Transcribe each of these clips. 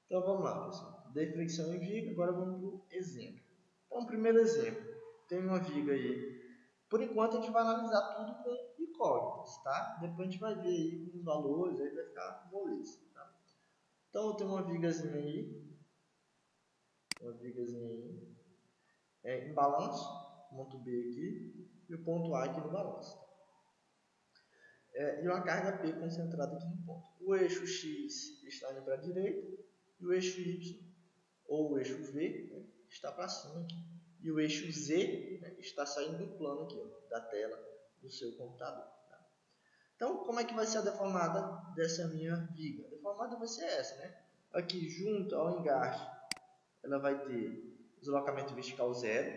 Então vamos lá, pessoal. Dei fricção em viga, agora vamos para o exemplo. Então, primeiro exemplo, tem uma viga aí. Por enquanto a gente vai analisar tudo com incógnitas, tá? Depois a gente vai ver aí com os valores, aí vai ficar moleza, tá? Então eu tenho uma vigazinha aí, em balanço, ponto B aqui, e o ponto A aqui no balanço. E uma carga P concentrada aqui no ponto. O eixo X está indo para a direita, e o eixo Y, ou o eixo V, né, está para cima aqui. E o eixo Z, né, está saindo do plano aqui, ó, da tela do seu computador. Tá? Então, como é que vai ser a deformada dessa minha viga? A deformada vai ser essa, né? Aqui, junto ao engaste, ela vai ter deslocamento vertical zero.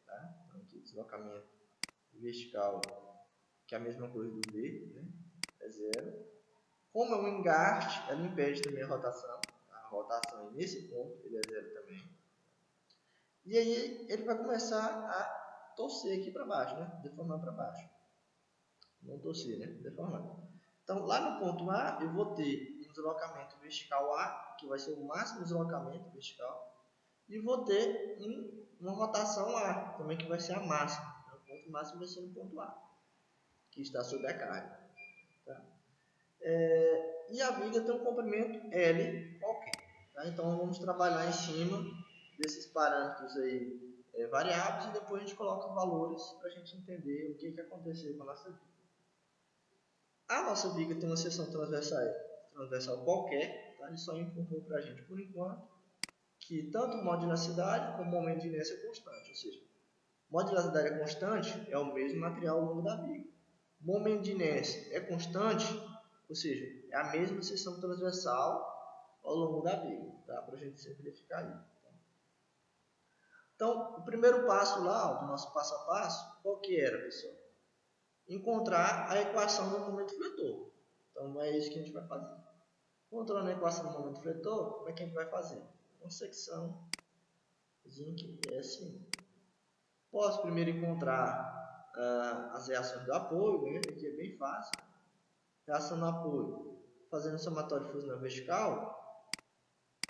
Tá? Então, aqui, deslocamento vertical, que é a mesma coisa do V, né? É zero. Como é um engaste, ela impede também a rotação. A rotação nesse ponto, ele é zero também. E aí ele vai começar a torcer aqui para baixo, né? Deformar para baixo. Não torcer, né? Deformar. Então, lá no ponto A, eu vou ter um deslocamento vertical A, que vai ser o máximo deslocamento vertical. E vou ter uma rotação A, também que vai ser a máxima. O ponto máximo vai ser no ponto A, que está sob a carga. Tá? E a viga tem um comprimento L qualquer. Tá? Então, vamos trabalhar em cima desses parâmetros aí variáveis e depois a gente coloca valores para a gente entender o que aconteceu com a nossa viga. A nossa viga tem uma seção transversal qualquer, tá? Ele só informou para a gente por enquanto que tanto modularidade como momento de inércia é constante, ou seja, modularidade é constante é o mesmo material ao longo da viga. Momento de inércia é constante, ou seja, é a mesma seção transversal ao longo da viga, tá? Para a gente simplificar isso. Então, o primeiro passo lá, do nosso passo a passo, qual que era, pessoal? Encontrar a equação do momento fletor. Então, é isso que a gente vai fazer. Encontrando a equação do momento fletor, como é que a gente vai fazer? Uma secção zinc S1. Posso primeiro encontrar as reações do apoio, né? Aqui é bem fácil. Reação do apoio, fazendo somatório de fusão na vertical.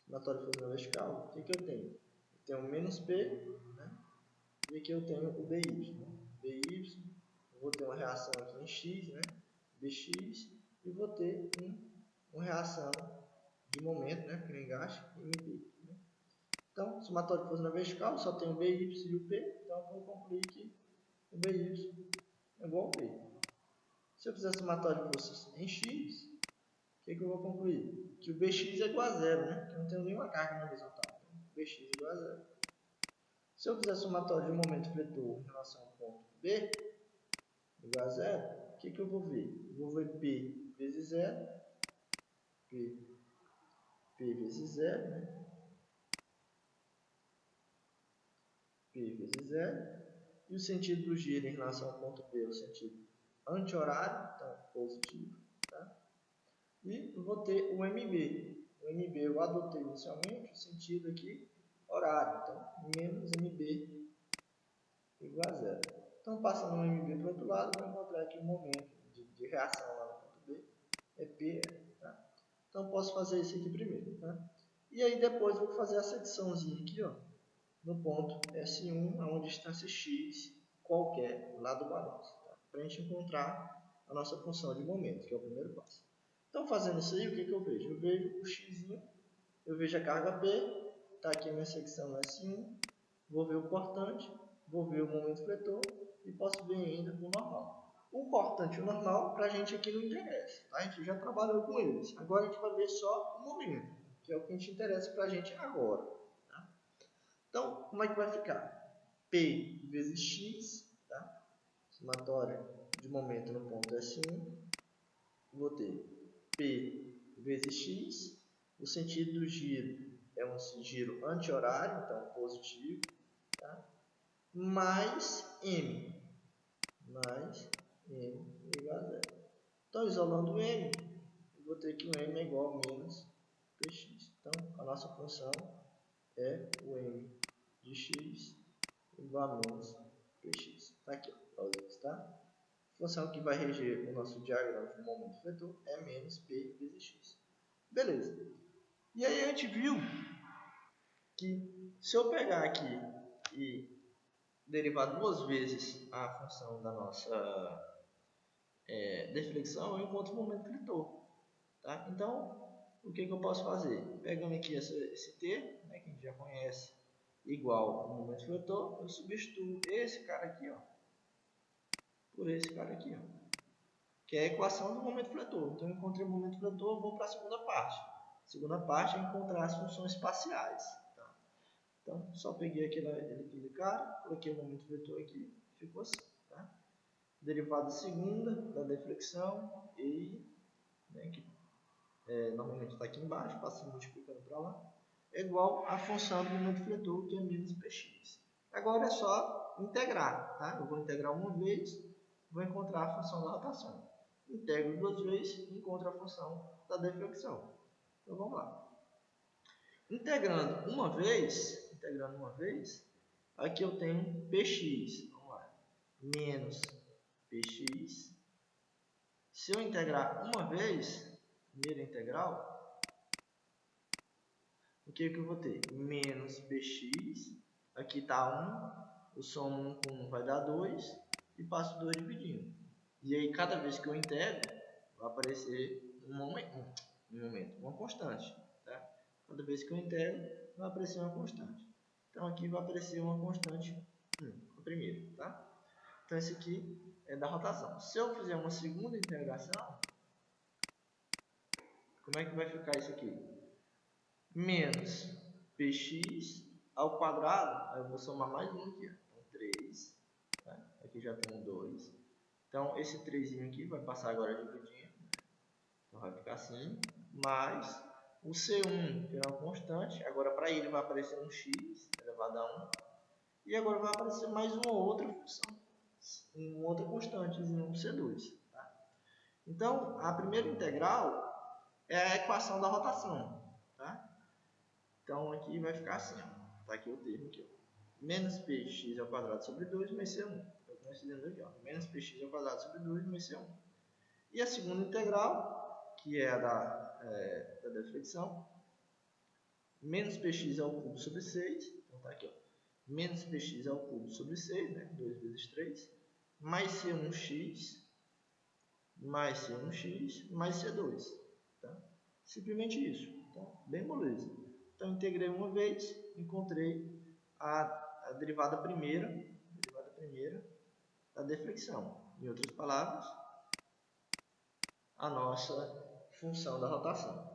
Somatório de fusão na vertical, o que eu tenho? Eu tenho menos P, né? E aqui eu tenho o BY. Né? BY, eu vou ter uma reação aqui em X, né? BX, e vou ter uma reação de momento, né? Porque engaste, MB. Né? Então, somatório de força na vertical, só tem o BY e o P, então eu vou concluir que o BY é igual ao P. Se eu fizer somatório de forças em X, o que eu vou concluir? Que o BX é igual a zero, né? Porque eu não tenho nenhuma carga na horizontal. Então, BX é igual a zero. Se eu fizer somatório de um momento fletor em relação ao ponto B, igual a zero, o que eu vou ver? Eu vou ver P vezes zero, P vezes zero, né? P vezes zero, e o sentido do giro em relação ao ponto B é o sentido anti-horário, então positivo, tá? E eu vou ter o MB. O MB eu adotei inicialmente o sentido aqui horário, então menos MB igual a zero. Então, passando o MB para o outro lado, eu vou encontrar aqui o momento de reação lá no ponto B, é P. Tá? Então, posso fazer isso aqui primeiro. Tá? E aí, depois, eu vou fazer a secçãozinha aqui, ó, no ponto S1, a uma distância X qualquer, lá do balanço, tá? Para a gente encontrar a nossa função de momento, que é o primeiro passo. Então, fazendo isso aí, o que eu vejo? Eu vejo o X, eu vejo a carga P, está aqui a minha secção S1, vou ver o cortante, vou ver o momento fletor e posso ver ainda o normal. O cortante e o normal, para a gente aqui não interessa, tá? A gente já trabalhou com eles. Agora a gente vai ver só o momento, que é o que a gente interessa para a gente agora. Tá? Então, como é que vai ficar? P vezes X, tá? Somatória de momento no ponto S1. Vou ter P vezes X. O sentido do giro é um giro anti-horário, então positivo. Tá? Mais M igual a zero. Então, isolando M, eu vou ter que o M é igual a menos Px. Então, a nossa função é o M de x igual a menos Px. Está aqui, ó, tá? A função que vai reger o nosso diagrama de momento fletor é menos P vezes x. Beleza. E aí a gente viu que se eu pegar aqui e derivar duas vezes a função da nossa deflexão, eu encontro o momento fletor. Tá? Então, o que eu posso fazer? Pegando aqui esse T, né, que a gente já conhece, igual ao momento fletor, eu substituo esse cara aqui, ó, por esse cara aqui, ó, que é a equação do momento fletor. Então, eu encontrei o momento fletor, eu vou para a segunda parte. A segunda parte é encontrar as funções parciais. Tá? Então, só peguei aquele cara, coloquei o momento fletor aqui, ficou assim. Tá? Derivada segunda da deflexão, e né, que normalmente está aqui embaixo, passando multiplicando para lá, é igual à função do momento fletor, que é menos px. Agora é só integrar. Tá? Eu vou integrar uma vez, vou encontrar a função da rotação. Integro duas vezes, encontro a função da deflexão. Então vamos lá. Integrando uma vez, aqui eu tenho px, vamos lá, menos px. Se eu integrar uma vez, primeira integral, o que eu vou ter? Menos px, aqui está 1, eu somo 1 com 1 vai dar 2, e passo 2 dividindo. E aí, cada vez que eu integro, vai aparecer uma constante. Tá? Cada vez que eu integro, vai aparecer uma constante. Então, aqui vai aparecer uma constante 1, a primeira. Tá? Então, esse aqui é da rotação. Se eu fizer uma segunda integração, como é que vai ficar isso aqui? Menos px ao quadrado, aí eu vou somar mais um aqui, então 3, tá? Aqui já tem um 2, então esse 3 aqui vai passar agora dividindo, então vai ficar assim, mais o C1, que é uma constante, agora para ele vai aparecer um x elevado a 1, e agora vai aparecer mais uma outra função, uma outra constante, um C2. Tá? Então, a primeira integral é a equação da rotação. Tá? Então, aqui vai ficar assim, ó. Tá aqui o termo aqui, ó. Menos px ao quadrado sobre 2 mais c1. É o que nós fizemos aqui, ó. Menos px ao quadrado sobre 2 mais c1. E a segunda integral, que é a da deflexão, menos px ao cubo sobre 6. Então, tá aqui, ó. Menos px ao cubo sobre 6, né? 2 vezes 3. Mais c1x, mais c1x, mais c2. Tá? Simplesmente isso. Tá? Bem moleza. Então, integrei uma vez, encontrei a derivada primeira da deflexão. Em outras palavras, a nossa função da rotação.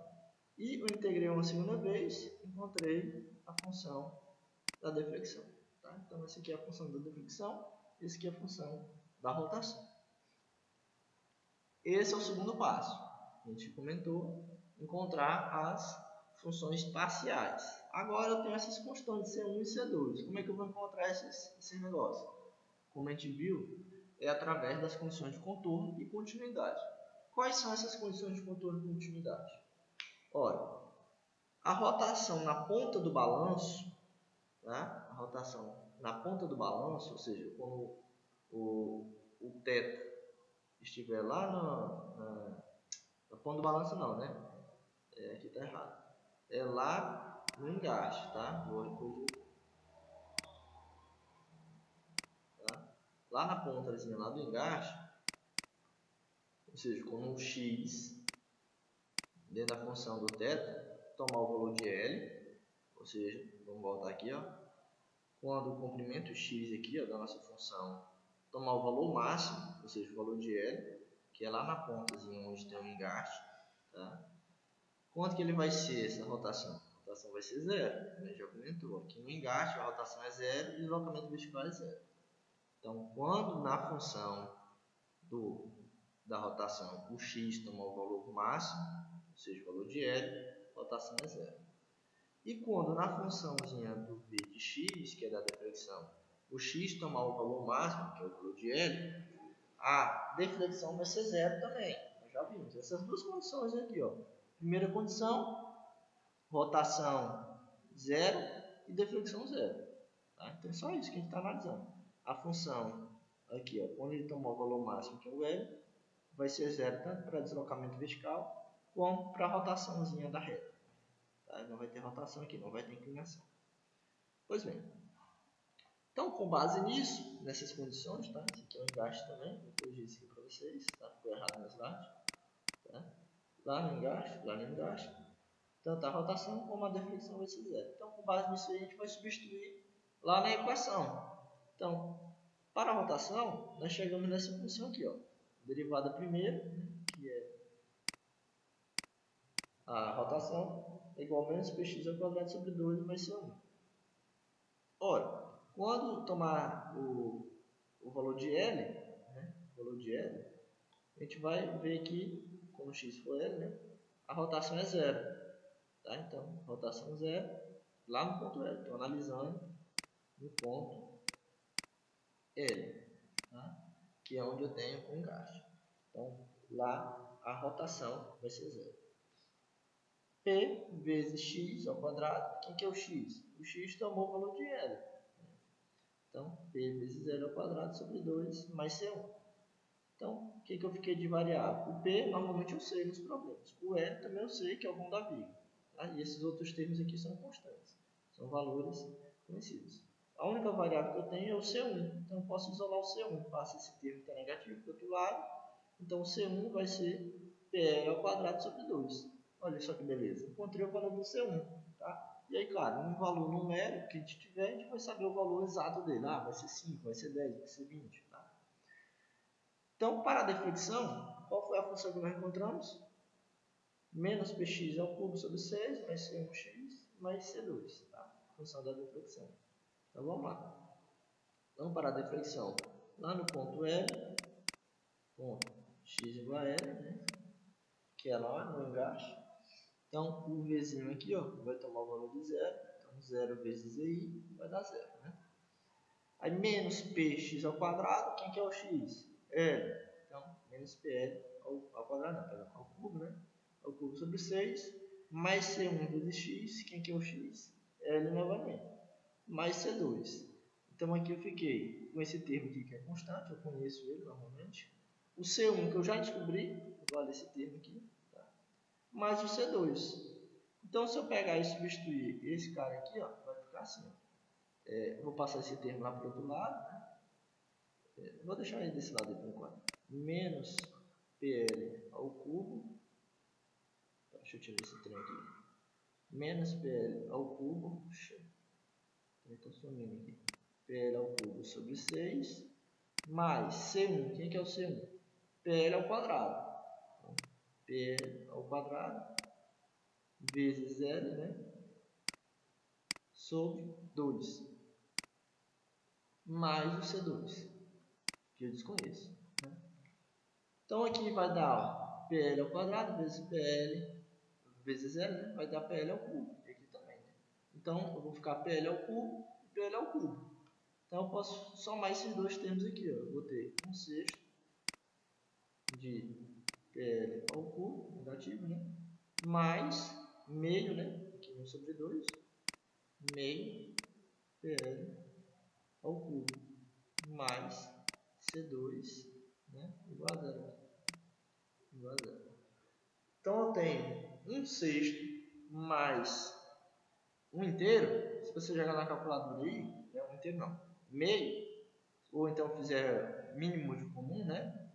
E eu integrei uma segunda vez, encontrei a função da deflexão. Tá? Então, essa aqui é a função da deflexão, essa aqui é a função da rotação. Esse é o segundo passo. A gente comentou, encontrar as funções parciais. Agora eu tenho essas constantes C1 e C2. Como é que eu vou encontrar esses negócios? Como a gente viu, é através das condições de contorno e continuidade. Quais são essas condições de contorno e continuidade? Ora, a rotação na ponta do balanço, né? A rotação na ponta do balanço, ou seja, quando o θ estiver lá na ponta do balanço, não, né? Aqui está errado. É lá no engaste, tá? Vou corrigir. Tá? Lá na pontazinha lá do engaste, ou seja, quando o x dentro da função do θ tomar o valor de L, ou seja, vamos voltar aqui, ó, quando o comprimento x aqui, ó, da nossa função tomar o valor máximo, ou seja, o valor de L, que é lá na pontazinha onde tem o engaste, tá? Quanto que ele vai ser essa rotação? A rotação vai ser zero, a gente já comentou. Aqui no engaste a rotação é zero e o deslocamento vertical é zero. Então, quando na função da rotação o x tomar o valor máximo, ou seja, o valor de L, a rotação é zero. E quando na funçãozinha do v de x, que é da deflexão, o x tomar o valor máximo, que é o valor de L, a deflexão vai ser zero também. Nós já vimos essas duas condições aqui, ó. Primeira condição, rotação zero e deflexão zero. Tá? Então é só isso que a gente está analisando. A função aqui, ó, quando ele tomar o valor máximo, que é o L, vai ser zero tanto para deslocamento vertical como para a rotaçãozinha da reta. Tá? Não vai ter rotação aqui, não vai ter inclinação. Pois bem. Então, com base nisso, nessas condições, tá? Esse aqui é um engaste também, vou corrigir isso aqui para vocês, tá? Ficou errado no slide. Tá? Lá no engaste, tanto a rotação como a deflexão vai ser zero. Então, com base nisso aí, a gente vai substituir lá na equação. Então, para a rotação, nós chegamos nessa função aqui, ó. Derivada primeira, que é a rotação, é igual a menos px ao quadrado sobre 2 mais c1. Ora, quando tomar o valor de L, né, a gente vai ver que, quando x for L, né, a rotação é zero. Tá? Então, rotação zero, lá no ponto L. Estou analisando no ponto L, tá? Que é onde eu tenho o engaste. Então, lá a rotação vai ser zero. P vezes x ao quadrado. Quem que é o x? O x tomou o valor de L. Então, P vezes L ao quadrado sobre 2 mais C1. Então, o que eu fiquei de variável? O P, normalmente eu sei nos problemas. O L também eu sei, que é o vão da vírgula. Tá? E esses outros termos aqui são constantes. São valores conhecidos. A única variável que eu tenho é o C1. Então, eu posso isolar o C1. Passa esse termo que está negativo para o outro lado. Então, o C1 vai ser PL ao quadrado sobre 2. Olha só que beleza. Encontrei o valor do C1. Tá? E aí, claro, um valor numérico que a gente tiver, a gente vai saber o valor exato dele. Ah, vai ser 5, vai ser 10, vai ser 20. Tá? Então, para a deflexão, qual foi a função que nós encontramos? Menos px ao cubo sobre 6, mais c1x, mais c2. Tá? Função da deflexão. Então, vamos lá. Então, para a deflexão, lá no ponto L, ponto x igual a L, né? Que é lá no engaste. Então, o Vzinho aqui, ó, vai tomar o valor de zero. Então, 0 vezes EI vai dar zero, né? Aí, menos px ao quadrado, quem que é o x? L. Então, menos PL ao quadrado, não, perdão, ao cubo, né? Ao cubo sobre 6, mais C1 vezes x, quem que é o x? L novamente, mais C2. Então, aqui eu fiquei com esse termo aqui que é constante, eu conheço ele normalmente. O C1 que eu já descobri, igual a esse termo aqui, tá? Mais o C2. Então, se eu pegar e substituir esse cara aqui, ó, vai ficar assim. Vou passar esse termo lá para o outro lado, né? Vou deixar ele desse lado aí por enquanto. Menos PL ao cubo. Deixa eu tirar esse trem aqui. Menos PL ao cubo. Estou sumindo aqui. PL ao cubo sobre 6. Mais C1. Quem que é o C1? PL ao quadrado. Então, PL ao quadrado. Vezes L, né? Sobre 2. Mais o C2. Que eu desconheço. Né? Então, aqui vai dar PL ao quadrado vezes PL vezes L, né? Vai dar PL ao cubo. Aqui também, né? Então, eu vou ficar PL ao cubo e PL ao cubo. Então, eu posso somar esses dois termos aqui. Ó. Eu vou ter 1/6 de PL ao cubo, negativo, né? Mais meio, né? Aqui 1 sobre 2. Meio PL ao cubo. Mais C2, né? Igual a zero. Igual a zero. Então, eu tenho 1/6 mais 1 inteiro. Se você jogar na calculadora aí, é 1 inteiro não. Meio, ou então fizer mínimo de comum, né?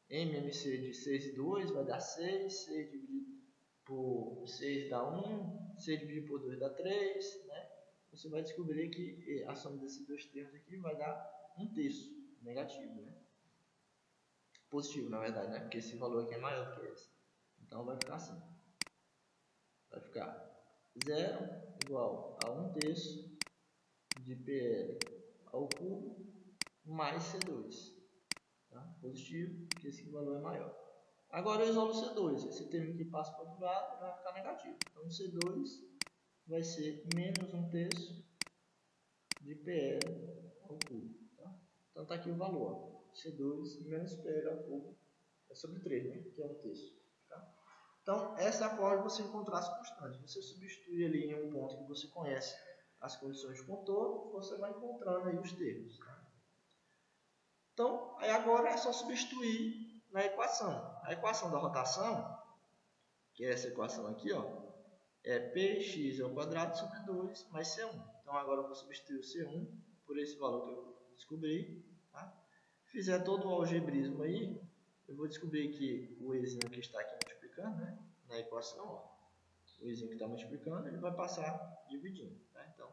MMC de 6 e 2 vai dar 6. 6 dividido por 6 dá 1. 6 dividido por 2 dá 3, né? Você vai descobrir que a soma desses dois termos aqui vai dar 1/3 negativo, né? Positivo, na verdade, né? Porque esse valor aqui é maior do que esse. Então, vai ficar assim. Vai ficar 0 igual a 1/3 de PL ao cubo mais C2. Tá? Positivo, porque esse valor é maior. Agora eu isolo o C2. Esse termo aqui passa para o outro lado vai ficar negativo. Então, o C2 vai ser menos 1/3 de PL ao cubo. Tá? Então, está aqui o valor. C2 menos PL ao cubo é sobre 3, né? Que é 1/3. Tá? Então, essa é a forma de você encontrar as constantes. Você substitui ali em um ponto que você conhece as condições de contorno, você vai encontrando aí os termos. Tá? Então, aí agora é só substituir na equação. A equação da rotação, que é essa equação aqui, ó, é px ao quadrado sobre 2 mais C1. Então agora eu vou substituir o C1 por esse valor que eu descobri. Tá? Fizer todo o algebrismo aí, eu vou descobrir que o ezinho que está aqui multiplicando, né, na equação, ó, o ezinho que está multiplicando, ele vai passar dividindo. Tá? Então,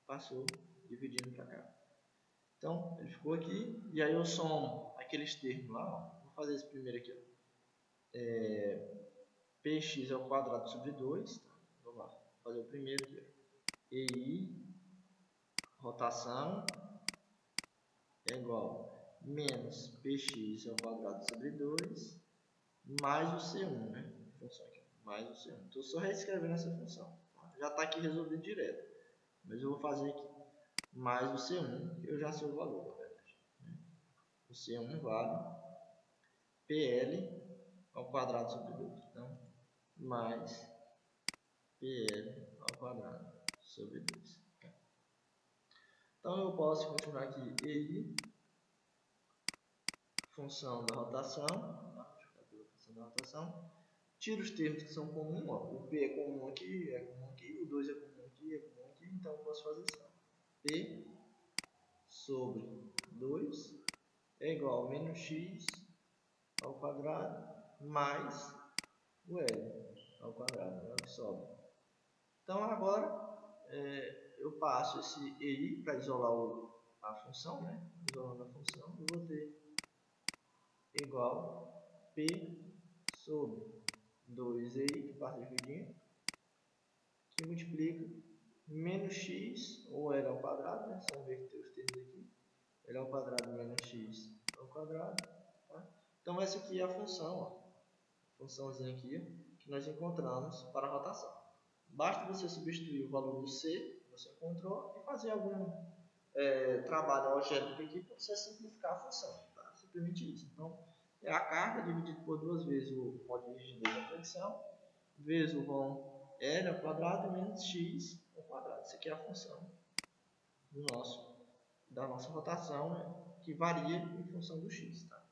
passou dividindo para cá. Então, ele ficou aqui, e aí eu somo aqueles termos lá, ó. Vou fazer esse primeiro aqui, ó. Px ao quadrado sobre 2, tá? Vamos lá, vou fazer o primeiro aqui, ó. EI, rotação, é igual a menos Px ao quadrado sobre 2, mais o C1, né? Função aqui, mais o C1. Estou só reescrevendo essa função. Tá? Já está aqui resolvido direto. Mas eu vou fazer aqui mais o C1, que eu já sei o valor, na verdade. Né? O C1 vale PL ao quadrado sobre 2. Então, mais PL ao quadrado sobre 2. Tá? Então, eu posso continuar aqui EI, função da rotação. Tá? Deixa eu ficar pela função da rotação. Tiro os termos que são comuns. Ó. O P é comum aqui, o 2 é comum aqui, então eu posso fazer assim. P sobre 2 é igual a menos x ao quadrado mais o L ao quadrado, é o que sobra. Então agora eu passo esse EI para isolar a função, né? Isolando a função, eu vou ter igual a P sobre 2EI, que passa dividindo, que multiplica menos x, ou L ao quadrado, né? Só inverter os termos aqui. L ao quadrado menos x ao quadrado. Tá? Então essa aqui é a função, ó. Funçãozinha aqui que nós encontramos para a rotação. Basta você substituir o valor do C que você encontrou e fazer algum trabalho algébrico aqui para você simplificar a função. Tá? Simplesmente isso. Então, é a carga dividido por 2 vezes o módulo de rigidez da fricção, vezes o vão L ao quadrado menos x ao quadrado. Isso aqui é a função da nossa rotação, né? Que varia em função do x. Tá?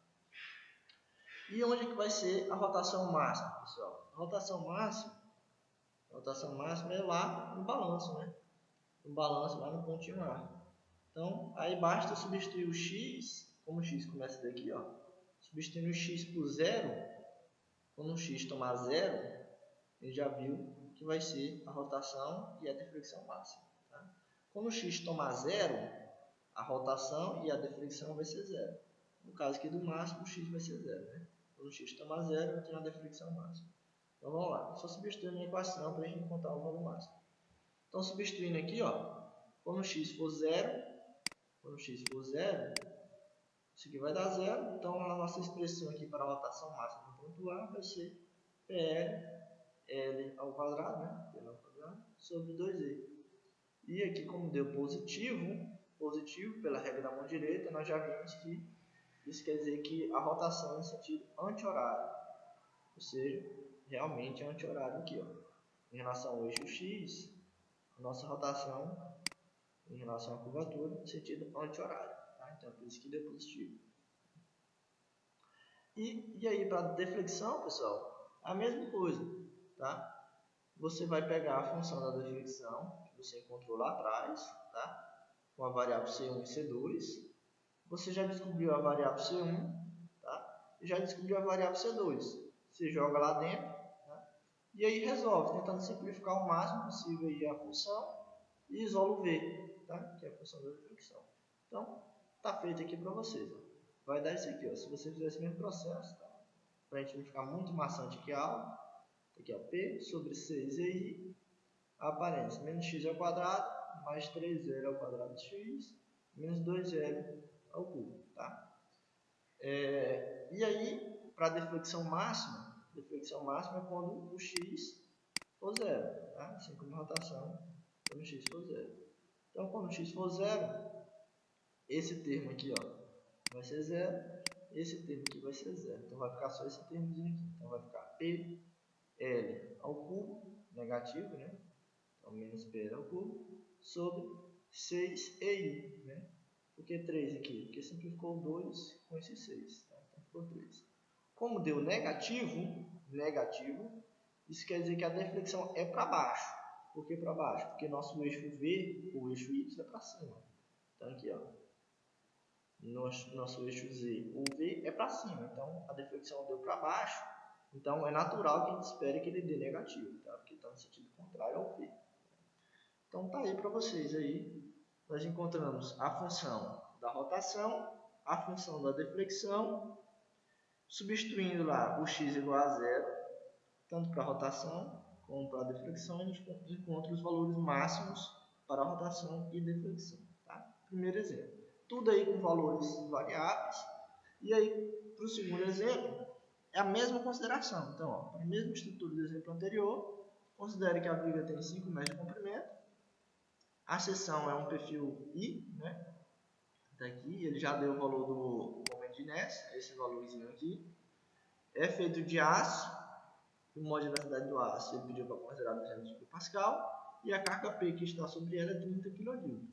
E onde é que vai ser a rotação máxima, pessoal? A rotação máxima é lá no balanço, né? No balanço, lá no pontinho A. Então, aí basta substituir o x, como o x começa daqui, ó. Substituindo o x por 0, quando o x tomar 0, ele já viu que vai ser a rotação e a deflexão máxima. Tá? Quando o x tomar 0, a rotação e a deflexão vai ser 0. No caso aqui do máximo, o x vai ser 0, né? Quando o x tomar 0, eu tenho a deflexão máxima. Então vamos lá, só substituir a equação para a gente encontrar o valor máximo. Então substituindo aqui, ó, quando o x for 0, isso aqui vai dar 0. Então a nossa expressão aqui para a rotação máxima do ponto A vai ser PL ao quadrado, né? PL ao quadrado sobre 2E. E aqui, como deu positivo pela regra da mão direita, nós já vimos que isso quer dizer que a rotação é no sentido anti-horário, ou seja, realmente é anti-horário aqui, ó. Em relação ao eixo X, a nossa rotação em relação à curvatura no sentido anti-horário. Tá? Então, por isso que deu positivo. E aí, para a deflexão, pessoal, a mesma coisa. Tá? Você vai pegar a função da deflexão que você encontrou lá atrás, tá? Com a variável C1 e C2. Você já descobriu a variável C1, tá? E já descobriu a variável C2. Você joga lá dentro, tá? E aí resolve, tentando simplificar o máximo possível aí a função e isola o V, tá? Que é a função da deflexão. Então, tá feito aqui para vocês. Ó. Vai dar isso aqui, ó. Se você fizer esse mesmo processo, tá? Para a gente não ficar muito maçante aqui a aula, aqui, ó, P sobre 6EI, a aparência, menos x ao quadrado, mais 3L ao quadrado de x, menos 2L ao cubo, tá? E aí, para a deflexão máxima é quando o x for 0, tá? Assim como a rotação, quando o x for 0. Então, quando o x for 0, esse termo aqui, ó, vai ser 0, esse termo aqui vai ser 0. Então, vai ficar só esse termozinho aqui. Então, vai ficar PL ao cubo, negativo, né? Então, menos PL ao cubo, sobre 6EI, né? Por que 3 aqui? Porque simplificou 2 com esse 6, tá? Então, ficou 3. Como deu negativo, isso quer dizer que a deflexão é para baixo. Por que para baixo? Porque nosso eixo V, o eixo Y, é para cima. Então aqui, ó, nosso eixo Z, o V é para cima. Então a deflexão deu para baixo. Então é natural que a gente espere que ele dê negativo, tá? Porque está no sentido contrário ao V. Então tá aí para vocês aí. Nós encontramos a função da rotação, a função da deflexão, substituindo lá o x igual a zero, tanto para a rotação como para a deflexão, a gente encontra os valores máximos para a rotação e deflexão. Tá? Primeiro exemplo. Tudo aí com valores variáveis. E aí, para o segundo exemplo, é a mesma consideração. Então, ó, para a mesma estrutura do exemplo anterior, considere que a viga tem 5 metros de comprimento. A seção é um perfil I, né? Daqui, ele já deu o valor do momento de inércia, esse valorzinho aqui. É feito de aço. O módulo da cidade do aço, ele pediu para considerar 200 kPa, e a carga P que está sobre ela é 30 kN.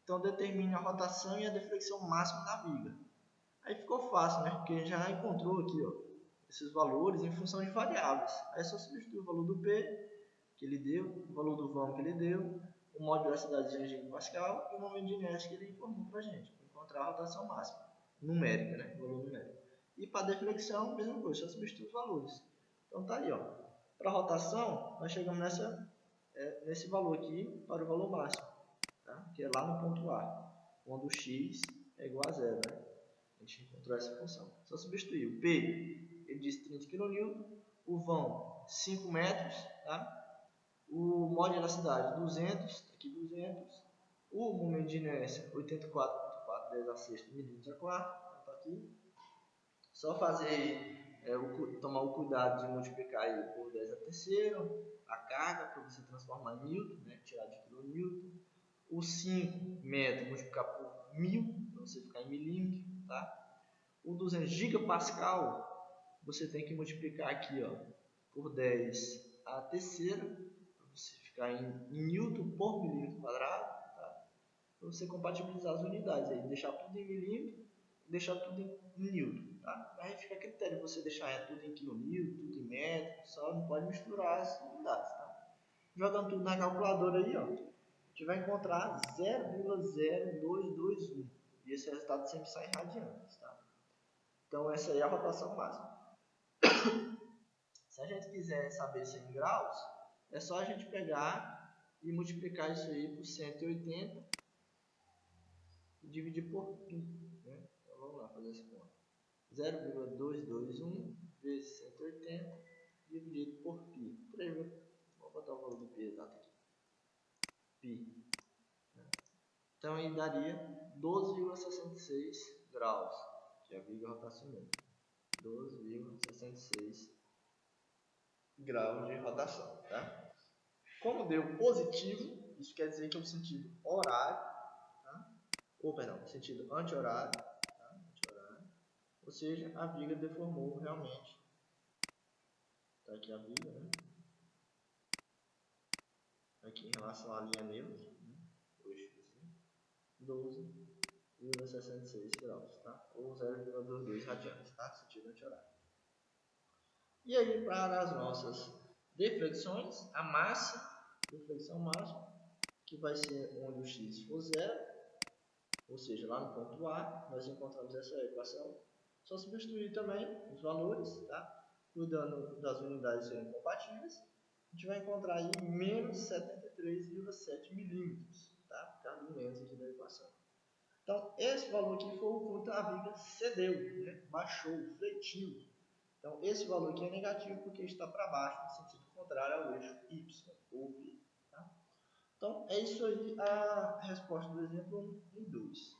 Então, determine a rotação e a deflexão máxima da viga. Aí ficou fácil, né? Porque já encontrou aqui, ó, esses valores em função de variáveis. Aí é só substituir o valor do P que ele deu, o valor do vão que ele deu, o módulo da cidade de kPa e o momento de inércia que ele informou para a gente, para encontrar a rotação máxima, numérica, né? O valor numérico. E para a deflexão, mesma coisa, só substituir os valores. Então tá aí, ó. Para a rotação, nós chegamos nesse valor aqui para o valor máximo, tá? Que é lá no ponto A, onde o x é igual a zero, né? A gente encontrou essa função. Só substituir. O P, ele diz 30 kN, o vão 5 metros, tá? O módulo da cidade 200, aqui 200. O momento de inércia 84,4 10 a 6 milímetros a quarto, tá aqui. Só fazer tomar o cuidado de multiplicar aí por 10 a terceiro, a carga para você transformar em Newton, né? Tirar de quilonewton. O 5 metros multiplicar por 1000, para você ficar em milímetro, tá? O 200 gigapascal, você tem que multiplicar aqui, ó, por 10 a terceira, para você ficar em Newton por milímetro quadrado, tá? Para você compatibilizar as unidades aí, deixar tudo em milímetro, deixar tudo em Newton, tá? Aí fica a critério você deixar tudo em quilonewton, tudo em metro, só não pode misturar as unidades, tá? Jogando tudo na calculadora aí, ó, a gente vai encontrar 0,0221 e esse resultado sempre sai em radianes, tá? Então essa aí é a rotação máxima. Se a gente quiser saber se é em graus, é só a gente pegar e multiplicar isso aí por 180 e dividir por π, né? Então vamos lá fazer essa conta. 0,221 vezes 180 dividido por π. Por aí, vou botar o valor do π exato aqui. π. Então aí daria 12,66 graus, que é a viga rotacional. 12,66 graus de rotação, tá? Como deu positivo, isso quer dizer que é o sentido horário, tá? Ou perdão, sentido anti-horário, tá? Anti-horário. Ou seja, a viga deformou realmente. Tá aqui a viga, né? Aqui em relação à linha neutra, né? 12,66 graus, tá? Ou 0,22 radianes, tá? Sentido anti-horário. E aí, para as nossas deflexões, a massa, deflexão máxima, que vai ser onde o x for zero, ou seja, lá no ponto A, nós encontramos essa equação. Só substituir também os valores, tá? Cuidando das unidades serem compatíveis, a gente vai encontrar aí menos 73,7 milímetros, tá? Por causa do menos aqui da equação. Então, esse valor aqui foi o quanto a viga cedeu, né? Baixou, fletiu. Então, esse valor aqui é negativo porque está para baixo, no sentido contrário ao eixo Y, ou V. Tá? Então, é isso aí a resposta do exemplo 1 e 2.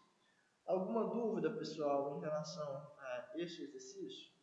Alguma dúvida, pessoal, em relação a este exercício?